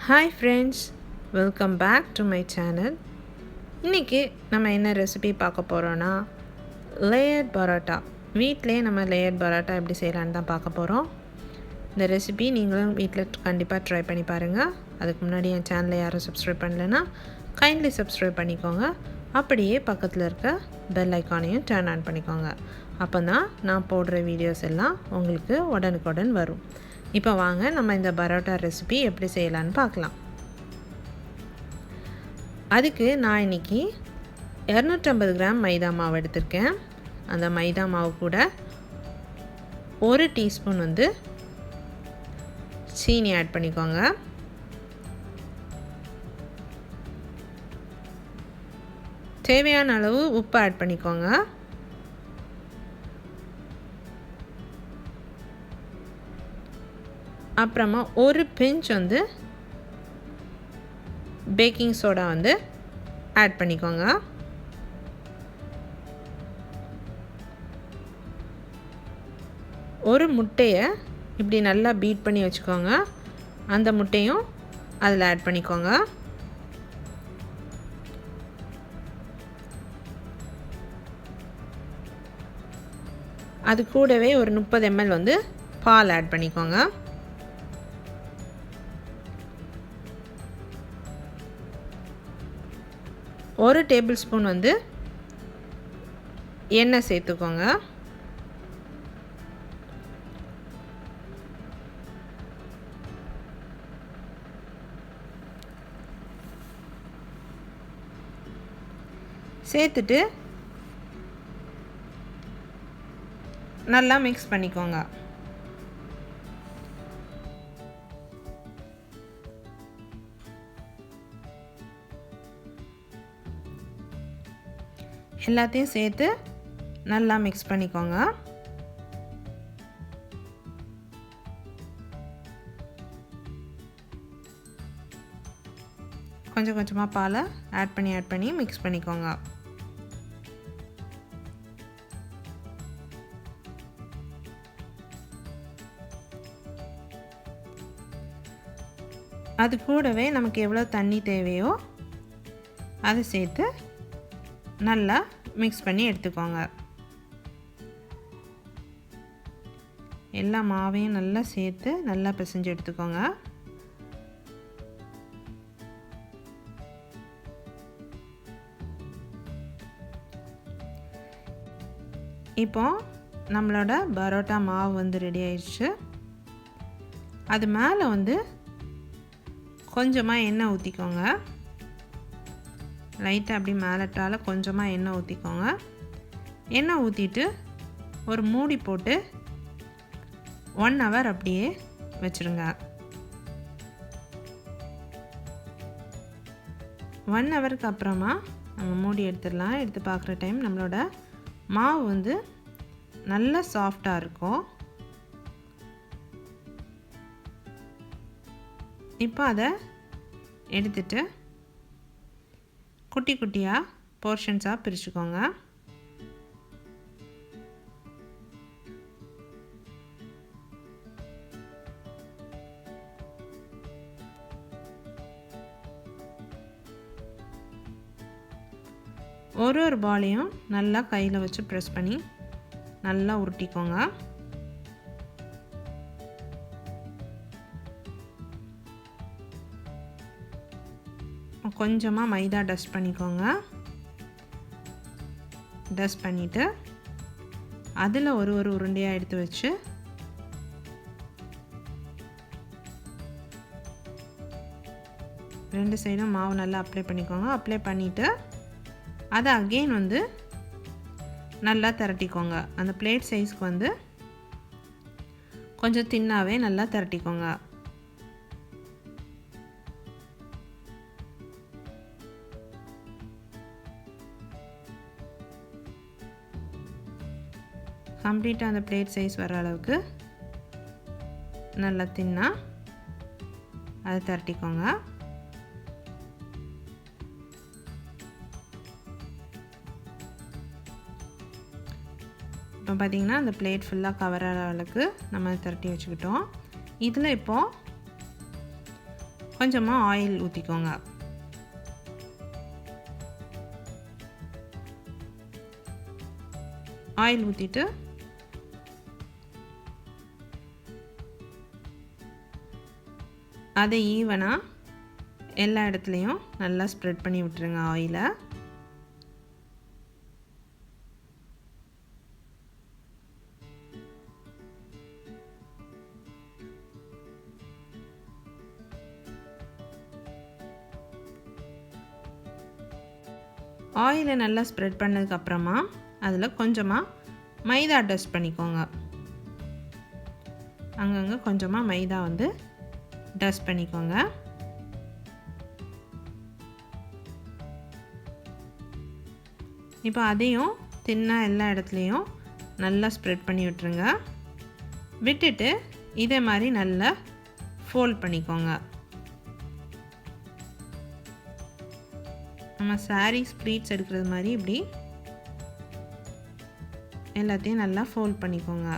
Hi friends, welcome back to my channel. இன்றைக்கி நம்ம என்ன ரெசிபி பார்க்க போகிறோன்னா லேயர்ட் பரோட்டா. வீட்டிலே நம்ம லேயர்ட் பரோட்டா எப்படி செய்யலான்னு தான் பார்க்க போகிறோம். இந்த ரெசிபி நீங்களும் வீட்டில் கண்டிப்பாக ட்ரை பண்ணி பாருங்கள். அதுக்கு முன்னாடி என் சேனலை யாரும் சப்ஸ்கிரைப் பண்ணலைன்னா கைண்ட்லி சப்ஸ்கிரைப் பண்ணிக்கோங்க. அப்படியே பக்கத்தில் இருக்க பெல் ஐக்கானையும் டர்ன் ஆன் பண்ணிக்கோங்க. அப்போ தான் நான் போடுற வீடியோஸ் எல்லாம் உங்களுக்கு உடனுக்குடன் வரும். இப்போ வாங்க நம்ம இந்த பரோட்டா ரெசிபி எப்படி செய்யலான்னு பார்க்கலாம். அதுக்கு நான் இன்றைக்கி 250 கிராம் மைதா மாவு எடுத்திருக்கேன். அந்த மைதா மாவு கூட 1 டீஸ்பூன் சீனி ஆட் பண்ணிக்கோங்க. தேவையான அளவு உப்பு ஆட் பண்ணிக்கோங்க. அப்புறமா ஒரு பிஞ்ச் பேக்கிங் சோடா ஆட் பண்ணிக்கோங்க. ஒரு முட்டையை இப்படி நல்லா பீட் பண்ணி வச்சுக்கோங்க. அந்த முட்டையும் அதில் ஆட் பண்ணிக்கோங்க. அது கூடவே ஒரு 30 ml பால் ஆட் பண்ணிக்கோங்க. ஒரு டேபிள் ஸ்பூன் எண்ணெய் சேர்த்துக்கோங்க. சேர்த்துட்டு நல்லா மிக்ஸ் பண்ணிக்கோங்க. எல்லாத்தையும் சேர்த்து நல்லா மிக்ஸ் பண்ணிக்கோங்க. கொஞ்சம் கொஞ்சமாக பாலை ஆட் பண்ணி மிக்ஸ் பண்ணிக்கோங்க. அது கூடவே நமக்கு எவ்வளோ தண்ணி தேவையோ அதை சேர்த்து நல்லா மிக்ஸ் பண்ணி எடுத்துக்கோங்க. எல்லா மாவையும் நல்லா சேர்த்து நல்லா பிசைஞ்சு எடுத்துக்கோங்க. இப்போ நம்மளோட பரோட்டா மாவு ரெடி ஆயிடுச்சு. அது மேலே கொஞ்சமாக எண்ணெய் ஊற்றிக்கோங்க. லைட்டாக அப்படி மேலட்டால் கொஞ்சமாக எண்ணெய் ஊற்றிக்கோங்க. எண்ணெய் ஊற்றிட்டு ஒரு மூடி போட்டு 1 hour அப்படியே வச்சுருங்க. 1 hourக்கு அப்புறமா நம்ம மூடி எடுத்துடலாம். எடுத்து பார்க்குற டைம் நம்மளோட மாவு நல்லா சாஃப்டாக இருக்கும். இப்போ அதை எடுத்துட்டு குட்டி குட்டியாக போர்ஷன்ஸாக பிரிச்சுக்கோங்க. ஒரு பாலையும் நல்லா கையில் வச்சு ப்ரெஸ் பண்ணி நல்லா உருட்டிக்கோங்க. கொஞ்சமாக மைதா டஸ்ட் பண்ணிக்கோங்க. டஸ்ட் பண்ணிவிட்டு அதில் ஒரு உருண்டையாக எடுத்து வச்சு ரெண்டு சைடும் மாவு நல்லா அப்ளை பண்ணிக்கோங்க. அப்ளை பண்ணிவிட்டு அதை அகெயின் நல்லா திரட்டிக்கோங்க. அந்த பிளேட் சைஸ்க்கு கொஞ்சம் தின்னாவே நல்லா திரட்டிக்கோங்க. கம்ப்ளீட்டாக அந்த பிளேட் சைஸ் வர அளவுக்கு நல்லா தின்னா அதை திரட்டிக்கோங்க. இப்போ பார்த்திங்கன்னா அந்த பிளேட் ஃபுல்லாக கவர் ஆகிற அளவுக்கு நம்ம திரட்டி வச்சுக்கிட்டோம். இதில் இப்போது கொஞ்சமாக ஆயில் ஊற்றிக்கோங்க. ஆயில் ஊற்றிட்டு அதை ஈவனாக எல்லா இடத்துலையும் நல்லா ஸ்ப்ரெட் பண்ணி விட்டுருங்க ஆயிலை. ஆயிலை நல்லா ஸ்ப்ரெட் பண்ணதுக்கப்புறமா அதில் கொஞ்சமாக மைதா டஸ்ட் பண்ணிக்கோங்க. அங்கங்கே கொஞ்சமாக மைதா வந்து டஸ்ட் பண்ணிக்கோங்க. இப்போ அதையும் தின்னாக எல்லா இடத்துலையும் நல்லா ஸ்ப்ரெட் பண்ணி விட்டுருங்க. விட்டுட்டு இதே மாதிரி நல்லா ஃபோல்ட் பண்ணிக்கோங்க. நம்ம சாரீஸ் ப்ளீட்ஸ் எடுக்கிறது மாதிரி இப்படி எல்லாத்தையும் நல்லா ஃபோல்ட் பண்ணிக்கோங்க.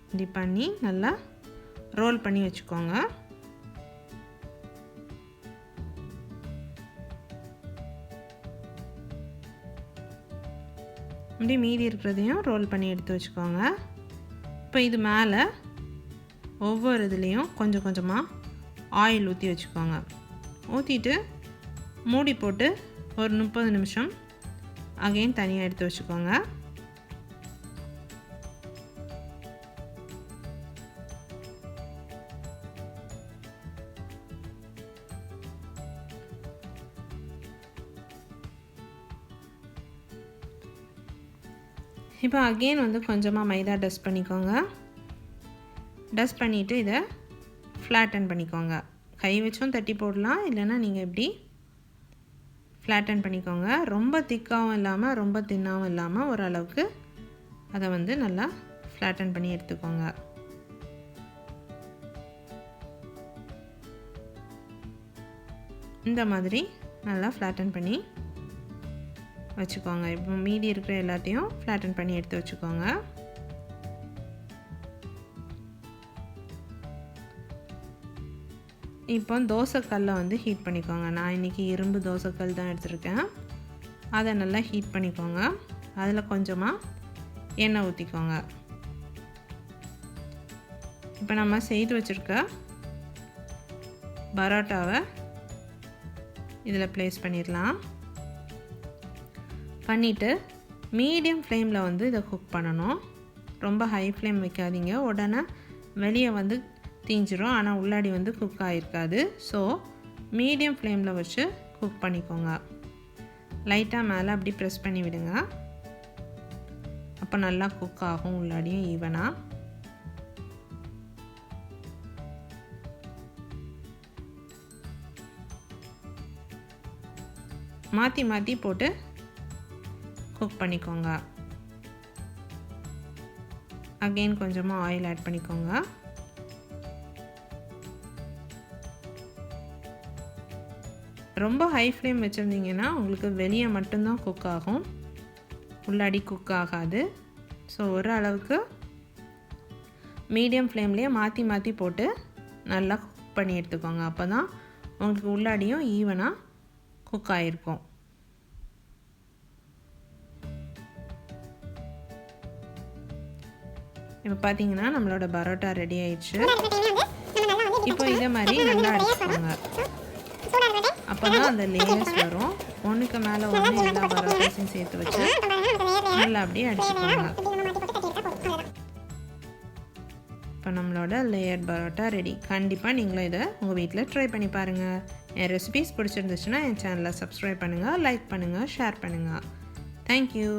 இப்படி பண்ணி நல்லா ரோல் பண்ணி வச்சுக்கோங்க. இப்படி மீதி இருக்கிறதையும் ரோல் பண்ணி எடுத்து வச்சுக்கோங்க. இப்போ இது மேலே ஒவ்வொரு இதுலேயும் கொஞ்சம் கொஞ்சமாக ஆயில் ஊற்றி வச்சுக்கோங்க. ஊற்றிட்டு மூடி போட்டு ஒரு 30 நிமிஷம் அகைன் தனியாக எடுத்து வச்சுக்கோங்க. இப்போ அகெயின் வந்து கொஞ்சமாக மைதா டஸ்ட் பண்ணிக்கோங்க. டஸ்ட் பண்ணிவிட்டு இதை ஃப்ளாட்டன் பண்ணிக்கோங்க. கை வச்சும் தட்டி போடலாம், இல்லைன்னா நீங்கள் இப்படி ஃப்ளாட்டன் பண்ணிக்கோங்க. ரொம்ப திக்காகவும் இல்லாமல் ரொம்ப தின்னாகவும் இல்லாமல் ஓரளவுக்கு அதை வந்து நல்லா ஃப்ளாட்டன் பண்ணி எடுத்துக்கோங்க. இந்த மாதிரி நல்லா ஃப்ளாட்டன் பண்ணி வச்சுக்கோங்க. இப்போ மீதி இருக்கிற எல்லாத்தையும் ஃப்ளாட்டன் பண்ணி எடுத்து வச்சுக்கோங்க. இப்போ தோசைக்கல்லை வந்து ஹீட் பண்ணிக்கோங்க. நான் இன்றைக்கி இரும்பு தோசைக்கல் தான் எடுத்துருக்கேன். அதை நல்லா ஹீட் பண்ணிக்கோங்க. அதில் கொஞ்சமாக எண்ணெய் ஊற்றிக்கோங்க. இப்போ நம்ம செய்து வச்சுருக்க பரோட்டாவை இதில் ப்ளேஸ் பண்ணிடலாம். பண்ணிவிட்டு மீடியம் ஃப்ளேமில் வந்து இதை குக் பண்ணணும். ரொம்ப ஹை ஃப்ளேம் வைக்காதீங்க, உடனே வெளியே வந்து தீஞ்சிரும், ஆனால் உள்ளாடி வந்து குக் ஆகிருக்காது. ஸோ மீடியம் ஃப்ளேமில் வச்சு குக் பண்ணிக்கோங்க. லைட்டாக மேலே அப்படி ப்ரெஸ் பண்ணி விடுங்க. அப்போ நல்லா குக் ஆகும் உள்ளாடியும் ஈவனாக. மாற்றி மாற்றி போட்டு குக் பண்ணிக்கோங்க. அகெயின் கொஞ்சமாக ஆயில் ஆட் பண்ணிக்கோங்க. ரொம்ப ஹை ஃப்ளேம் வச்சுருந்தீங்கன்னா உங்களுக்கு வெளியே மட்டும்தான் குக் ஆகும், உள்ளாடி குக் ஆகாது. ஸோ ஒரு அளவுக்கு மீடியம் ஃப்ளேம்லேயே மாற்றி மாற்றி போட்டு நல்லா குக் பண்ணி எடுத்துக்கோங்க. அப்போ தான் உங்களுக்கு உள்ளாடியும் ஈவனாக குக் ஆகிருக்கும். இப்போ பார்த்தீங்கன்னா நம்மளோட பரோட்டா ரெடி ஆயிடுச்சு. இப்போ இதே மாதிரி நல்லா அடிச்சுக்கோங்க. அப்போ தான் அந்த லேயர்ஸ் வரும். ஒன்றுக்கு மேலே ஒன்று எல்லா பரோட்டாஸையும் சேர்த்து வச்சு நல்லா அப்படியே அடிச்சுக்கோங்க. இப்போ நம்மளோட லேயர் பரோட்டா ரெடி. கண்டிப்பாக நீங்களும் இதை உங்கள் வீட்டில் ட்ரை பண்ணி பாருங்கள். என் ரெசிபீஸ் பிடிச்சிருந்துச்சுன்னா என் சேனலை சப்ஸ்கிரைப் பண்ணுங்கள், லைக் பண்ணுங்கள், ஷேர் பண்ணுங்கள். தேங்க்யூ.